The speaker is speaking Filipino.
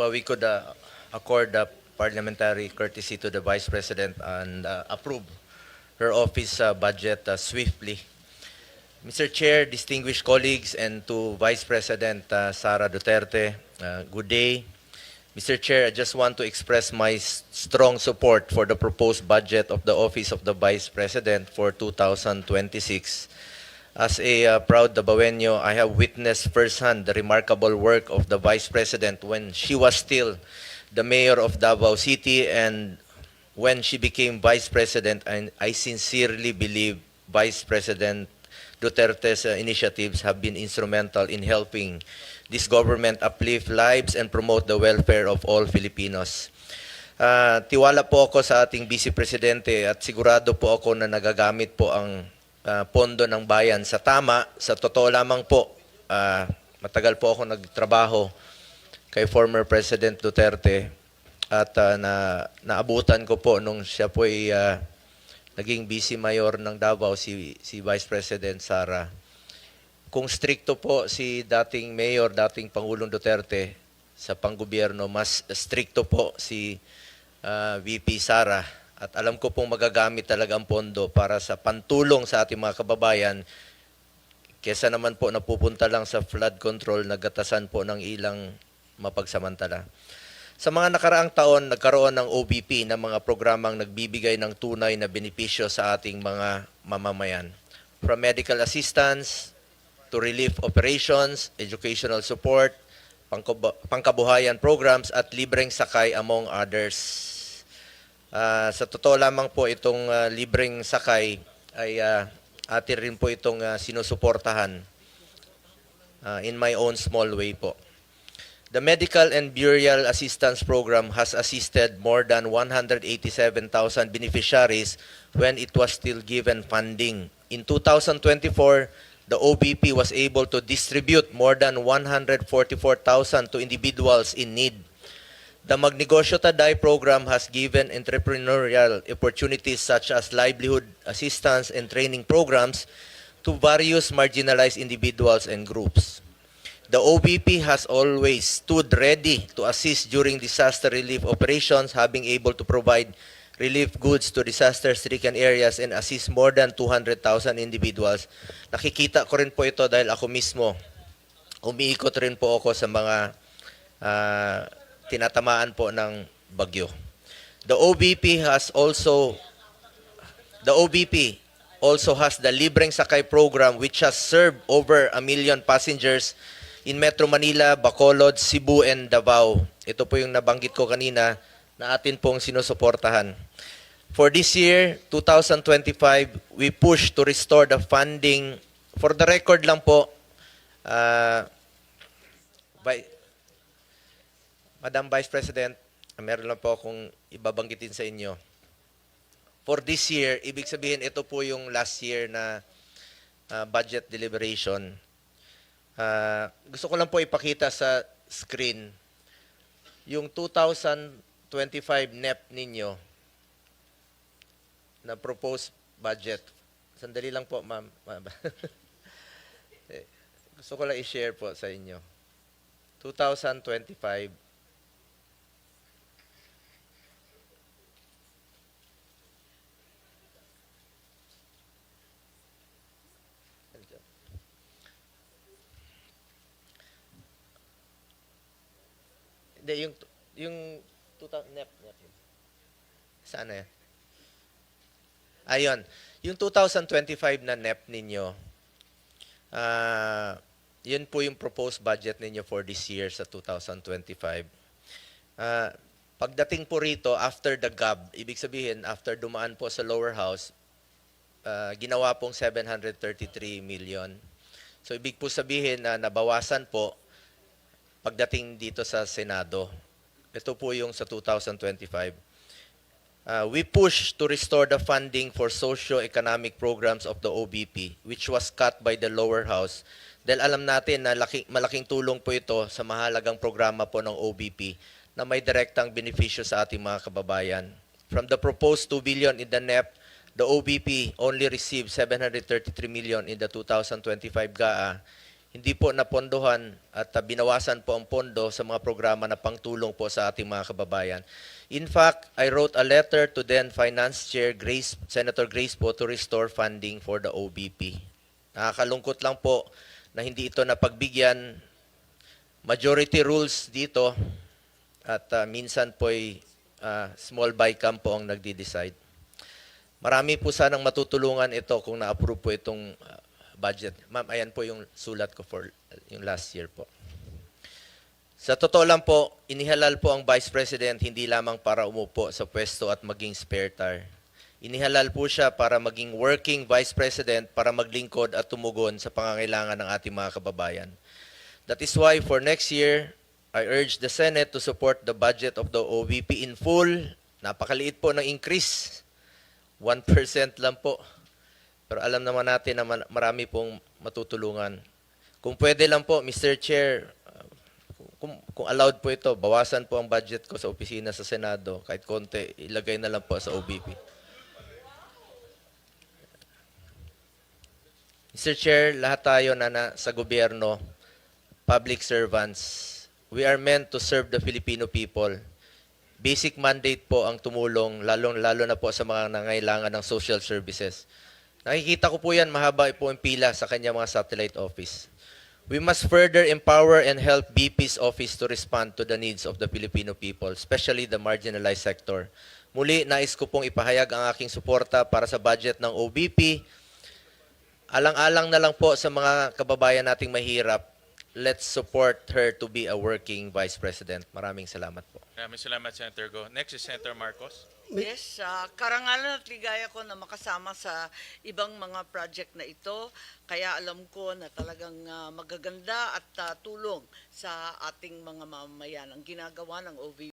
we could accord parliamentary courtesy to the Vice President and approve her office budget swiftly. Mr. Chair, distinguished colleagues, and to Vice President Sara Duterte, good day. Mr. Chair, I just want to express my strong support for the proposed budget of the Office of the Vice President for 2026. As a proud Dabawenyo, I have witnessed firsthand the remarkable work of the Vice President when she was still the Mayor of Davao City, and when she became Vice President, and I sincerely believe Vice President Duterte's initiatives have been instrumental in helping this government uplift lives and promote the welfare of all Filipinos. Tiwala po ako sa ating Vice Presidente at sigurado po ako na nagagamit po ang pondo ng bayan sa tama. Sa totoo lamang po, matagal po ako nagtrabaho kay former President Duterte at naabutan ko po nung siya po ay naging Vice Mayor ng Davao, si Vice President Sara. Kung stricto po si dating Mayor, dating Pangulong Duterte sa panggobyerno, mas stricto po si VP Sara. At alam ko pong magagamit talaga ang pondo para sa pantulong sa ating mga kababayan, kesa naman po napupunta lang sa flood control, nagatasan po ng ilang mapagsamantala. Sa mga nakaraang taon, nagkaroon ng OBP na mga programang nagbibigay ng tunay na benepisyo sa ating mga mamamayan. From medical assistance to relief operations, educational support, pangkabuhayan programs at libreng sakay among others. Sa totoo lamang po itong libreng sakay ay atin rin po itong sinusuportahan in my own small way po. The Medical and Burial Assistance Program has assisted more than 187,000 beneficiaries when it was still given funding. In 2024, the OBP was able to distribute more than 144,000 to individuals in need. The Magnegosyo Taday program has given entrepreneurial opportunities such as livelihood assistance and training programs to various marginalized individuals and groups. The OBP has always stood ready to assist during disaster relief operations, having able to provide relief goods to disaster-stricken areas and assist more than 200,000 individuals. Nakikita ko rin po ito dahil ako mismo, umiikot rin po ako sa mga tinatamaan po ng bagyo. The OBP also has the Libreng Sakay program, which has served over 1 million passengers in Metro Manila, Bacolod, Cebu, and Davao. Ito po yung nabanggit ko kanina na atin pong sinusuportahan. For this year, 2025, we push to restore the funding. For the record lang po, Madam Vice President, meron lang po akong ibabanggitin sa inyo. For this year, ibig sabihin ito po yung last year na budget deliberation. Gusto ko lang po ipakita sa screen yung 2025 NEP ninyo na proposed budget. Sandali lang po, ma'am. Gusto ko lang i-share po sa inyo. 2025. Hindi, yung 2000 NEP. Saan na yan? Ayun. Yung 2025 na NEP ninyo, yun po yung proposed budget ninyo for this year sa 2025. Pagdating po rito, after the GAB, ibig sabihin, after dumaan po sa lower house, ginawa pong 733 million. So, ibig po sabihin na nabawasan po pagdating dito sa Senado. Ito po yung sa 2025. We push to restore the funding for socio-economic programs of the OBP, which was cut by the lower house. Dahil alam natin na malaking tulong po ito sa mahalagang programa po ng OBP na may direktang benepisyo sa ating mga kababayan. From the proposed 2 billion in the NEP, the OBP only received 733 million in the 2025 GAA. hindi po napondohan at binawasan po ang pondo sa mga programa na pangtulong po sa ating mga kababayan. In fact, I wrote a letter to then Finance Chair Senator Grace po to restore funding for the OBP. Nakakalungkot lang po na hindi ito napagbigyan. Majority rules dito at minsan po'y small bycam po ang nagdi-decide. Marami po sanang matutulungan ito kung na-approve po itong budget. Ma'am, ayan po yung sulat ko for yung last year po. Sa totoo lang po, inihalal po ang Vice President hindi lamang para umupo sa pwesto at maging spare tire. Inihalal po siya para maging working Vice President para maglingkod at tumugon sa pangangailangan ng ating mga kababayan. That is why for next year, I urge the Senate to support the budget of the OVP in full. Napakaliit po ng increase. 1% lang po. Pero alam naman natin na marami pong matutulungan. Kung pwede lang po, Mr. Chair, kung allowed po ito, bawasan po ang budget ko sa opisina sa Senado. Kahit konti, ilagay na lang po sa OVP. Mr. Chair, lahat tayo na sa gobyerno, public servants, we are meant to serve the Filipino people. Basic mandate po ang tumulong, lalo na po sa mga nangailangan ng social services. Nakikita ko po yan, mahaba po ang pila sa kanya mga satellite office. We must further empower and help BP's office to respond to the needs of the Filipino people, especially the marginalized sector. Muli, nais ko pong ipahayag ang aking suporta para sa budget ng OBP. Alang-alang na lang po sa mga kababayan nating mahirap, let's support her to be a working Vice President. Maraming salamat po. Maraming salamat, Senator Go. Next is Senator Marcos. Yes, karangalan at ligaya ko na makasama sa ibang mga project na ito. Kaya alam ko na talagang magaganda at tulong sa ating mga mamamayan ang ginagawa ng OVP.